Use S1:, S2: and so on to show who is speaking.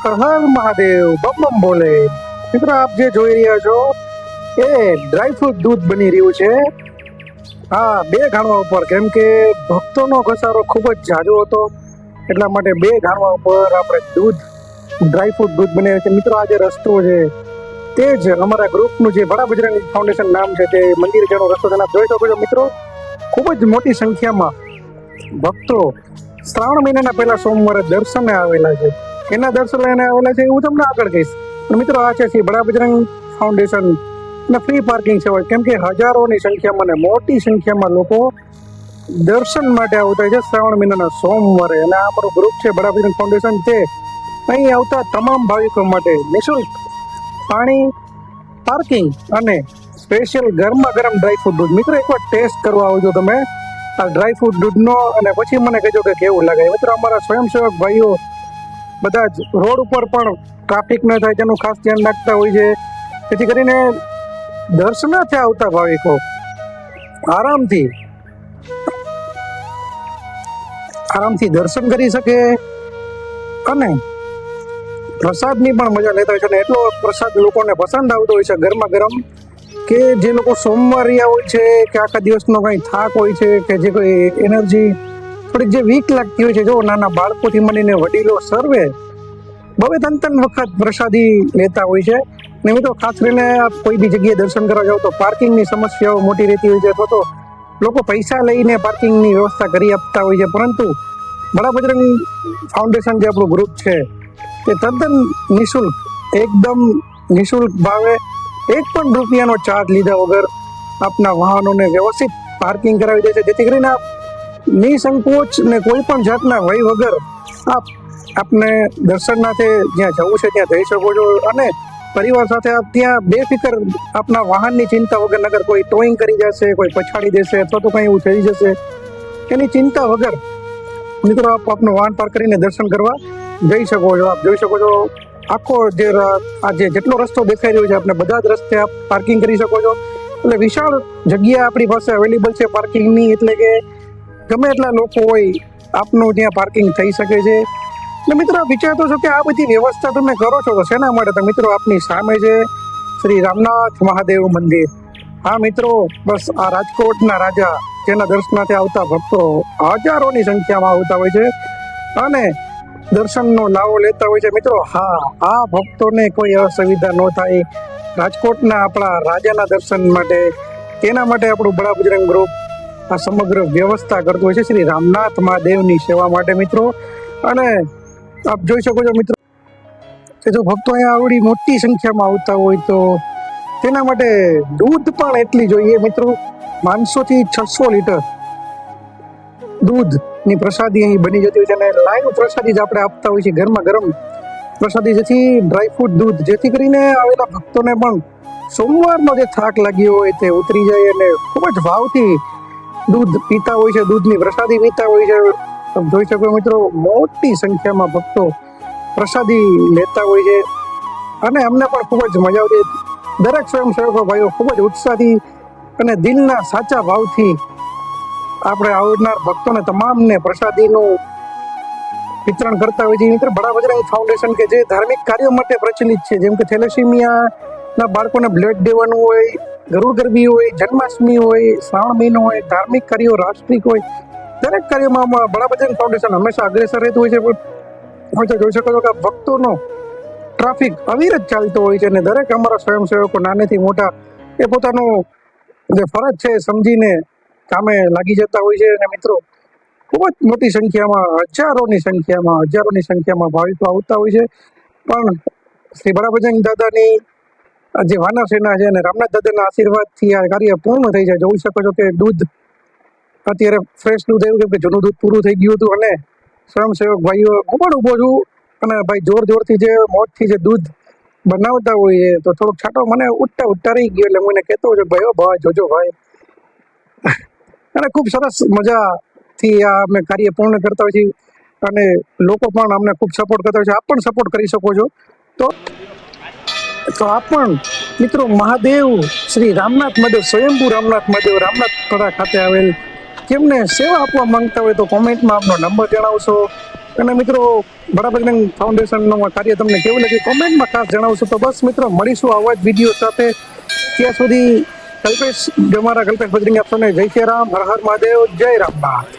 S1: હર હર મહાદેવ બમ બમ બોલે. મિત્રો આપ જે જોઈ રહ્યા છો એ ડ્રાયફ્રૂટ દૂધ બની રહ્યું છે. હા, બે ઘાણવા ઉપર, કેમ કે ભક્તોનો ઘસારો ખૂબ જ જાજો હતો, એટલા માટે બે ઘાણવા ઉપર આપણે દૂધ ડ્રાયફ્રૂટ દૂધ બને છે. મિત્રો આ જે રસ્તો છે તે જ અમારા ગ્રુપનું જે બડા બજરંગ ફાઉન્ડેશન નામ છે તે મંદિર જેનો રસ્તો છે. આપ જોઈ શકો છો મિત્રો, ખૂબ જ મોટી સંખ્યામાં ભક્તો શ્રાવણ મહિનાના પહેલા સોમવારે દર્શને આવેલા છે. એના દર્શન લઈને આવેલા છે હું તમને આગળ કહીશ. મિત્રો આ છે શ્રી બડા બજરંગ ફાઉન્ડેશન અને ફ્રી પાર્કિંગ સેવા, કેમ કે હજારોની સંખ્યામાં ને મોટી સંખ્યામાં લોકો દર્શન માટે આવતા હોય છે શ્રાવણ મહિનાના સોમવારે. અને આ અમારું ગ્રુપ છે બડા બજરંગ ફાઉન્ડેશન, તે અહીં આવતા તમામ ભાવિકો માટે નિઃશુલ્ક પાણી, પાર્કિંગ અને સ્પેશિયલ ગરમા ગરમ ડ્રાયફ્રૂટ દૂધ. મિત્રો એકવાર ટેસ્ટ કરવા આવજો તમે આ ડ્રાયફ્રૂટ દૂધનો, અને પછી મને કહેજો કે કેવું લાગે. મિત્રો અમારા સ્વયંસેવક ભાઈઓ બધા જ રોડ ઉપર પણ ટ્રાફિક ન થાય તેનું ખાસ ધ્યાન રાખતા હોય છે, જેથી કરીને દર્શનાર્થે આવતા ભાવિકો આરામથી દર્શન કરી શકે અને પ્રસાદની પણ મજા લેતા હોય છે. અને એટલો પ્રસાદ લોકોને પસંદ આવતો હોય છે ગરમા ગરમ, કે જે લોકો સોમવારિયા હોય છે કે આખા દિવસનો કંઈ થાક હોય છે કે જે કોઈ એનર્જી થોડીક જે વીક લાગતી હોય છે, જો નાના બાળકોથી મળીને વડીલો સર્વે બવે ત્રણ વખત પ્રસાદી લેતા હોય છે. અને મિત્રો ખાસ કરીને કોઈ બી જગ્યાએ દર્શન કરવા જાવ તો પાર્કિંગની સમસ્યાઓ મોટી રહેતી હોય છે, અથવા તો લોકો પૈસા લઈને પાર્કિંગની વ્યવસ્થા કરી આપતા હોય છે. પરંતુ બડા બજરંગ ફાઉન્ડેશન જે આપણું ગ્રુપ છે તે તદ્દન નિઃશુલ્ક, એકદમ નિઃશુલ્ક ભાવે, એક પણ રૂપિયાનો ચાર્જ લીધા વગર આપના વાહનોને વ્યવસ્થિત પાર્કિંગ કરાવી દે છે, જેથી કરીને આપ નિસંકોચ ને કોઈ પણ જાતના વય વગર આપને દર્શનાર્થે જ્યાં જવું છે ત્યાં જઈ શકો છો. અને પરિવાર સાથે આપ ત્યાં બેફિકર આપના વાહનની ચિંતા વગર, નગર કોઈ ટોઈંગ કરી જશે, કોઈ પછાડી દેશે અથવા તો કંઈ એવું થઈ જશે એની ચિંતા વગર મિત્રો આપ આપનું વાહન પાર્ક કરીને દર્શન કરવા જઈ શકો છો. આપ જોઈ શકો છો આખો જે આ જેટલો રસ્તો દેખાઈ રહ્યો છે આપણે બધા જ રસ્તે આપ પાર્કિંગ કરી શકો છો. એટલે વિશાળ જગ્યા આપણી પાસે અવેલેબલ છે પાર્કિંગની, એટલે કે ગમે એટલા લોકો હોય આપનું ત્યાં પાર્કિંગ થઈ શકે છે. એટલે મિત્રો વિચારતો છો કે આ બધી વ્યવસ્થા તમે કરો છો તો શેના માટે? તો મિત્રો આપની સામે છે શ્રી રામનાથ મહાદેવ મંદિર. હા મિત્રો, બસ આ રાજકોટના રાજા જેના દર્શનાર્થે આવતા ભક્તો હજારોની સંખ્યામાં આવતા હોય છે અને દર્શનનો લાવો લેતા હોય છે. મિત્રો હા, આ ભક્તોને કોઈ અસુવિધા ન થાય રાજકોટના આપણા રાજાના દર્શન માટે, તેના માટે આપણું બડા બજરંગ ગ્રુપ આ સમગ્ર વ્યવસ્થા કરતું હોય છે શ્રી રામનાથ મહાદેવની સેવા માટે મિત્રો. અને આપ જોઈ શકો છો મિત્રો કે જો ભક્તો અહીંયા આવડી મોટી સંખ્યામાં આવતા હોય તો તેના માટે દૂધ પણ એટલી જોઈએ મિત્રો. 500 થી 600 લીટર દૂધની પ્રસાદી અહીં બની જતી હોય છે, અને લાઈવ પ્રસાદી જ આપણે આપતા હોય છે, ગરમા ગરમ પ્રસાદી, જેથી ડ્રાયફ્રૂટ દૂધ, જેથી કરીને આવેલા ભક્તોને પણ સોમવારનો જે થાક લાગ્યો હોય તે ઉતરી જાય અને ખૂબ જ ભાવથી દૂધ પીતા હોય છે, દૂધની પ્રસાદી પીતા હોય છે. જોઈ શકો મિત્રો, મોટી સંખ્યામાં ભક્તો પ્રસાદી લેતા હોય છે અને અમને પણ ખૂબ જ મજા આવતી. દરેક સ્વયંસેવકો ભાઈઓ ખૂબ જ ઉત્સાહથી અને દિલના સાચા ભાવથી આપણે આવનાર ભક્તોને તમામને પ્રસાદીનું વિતરણ કરતા હોય છે. મિત્રો બડા બજરંગ ફાઉન્ડેશન કે જે ધાર્મિક કાર્યો માટે પ્રચલિત છે, જેમ કે થેલેસીમિયાના બાળકોને બ્લડ દેવાનું હોય, ગરુડ ગરબી હોય, જન્માષ્ટમી હોય, શ્રાવણ મહિનો હોય, ધાર્મિક કાર્યો, રાષ્ટ્રીય હોય, દરેક કાર્યમાં બડા બજરંગ ફાઉન્ડેશન હંમેશા અગ્રેસર રહેતું હોય છે. પણ જોઈ શકો છો કે ભક્તોનો ટ્રાફિક અવિરત ચાલતો હોય છે અને દરેક અમારા સ્વયંસેવકો નાનેથી મોટા એ પોતાનું જે ફરજ છે સમજીને કામે લાગી જતા હોય છે. અને મિત્રો ખૂબ જ મોટી સંખ્યામાં, હજારોની સંખ્યામાં ભાવિકો આવતા હોય છે. પણ શ્રી બડા બજરંગ દાદાની જે વાનર સેના છે અને રામનાથ દાદાના આશીર્વાદથી આ કાર્ય પૂર્ણ થઈ જાય. જોઈ શકો છો કે દૂધ અત્યારે ફ્રેશ દૂધ આવ્યું, કેમ કે જૂનું દૂધ પૂરું થઈ ગયું હતું અને સ્વયંસેવક ભાઈઓ હું પણ ઊભો છું અને ભાઈ જોરથી જે મોજથી જે દૂધ બનાવતા હોય તો થોડોક છાંટો મને ઉઠતા રહી ગયો, એટલે હું એને કહેતો હોય ભાઈ ભાઈ જોજો ભાઈ. અને ખૂબ સરસ મજાથી આ અમે કાર્ય પૂર્ણ કરતા હોય છીએ અને લોકો પણ અમને ખૂબ સપોર્ટ કરતા હોય છે. આપ પણ સપોર્ટ કરી શકો છો. તો આપ પણ મિત્રો મહાદેવ શ્રી રામનાથ મહાદેવ, સ્વયંભૂ રામનાથ મહાદેવ, રામનાથપરા ખાતે આવેલ જેમને સેવા આપવા માંગતા હોય તો કોમેન્ટમાં આપનો નંબર જણાવશો અને મિત્રો બડા બજરંગ ફાઉન્ડેશનનું કાર્ય તમને કેવું લાગ્યું કોમેન્ટમાં ખાસ જણાવશો. તો બસ મિત્રો મળીશું આવા જ વિડીયો સાથે. ત્યાં સુધી કલ્પેશ બજરંગી આપશોને જય શ્રી રામ, હર હર મહાદેવ, જય રામનાથ.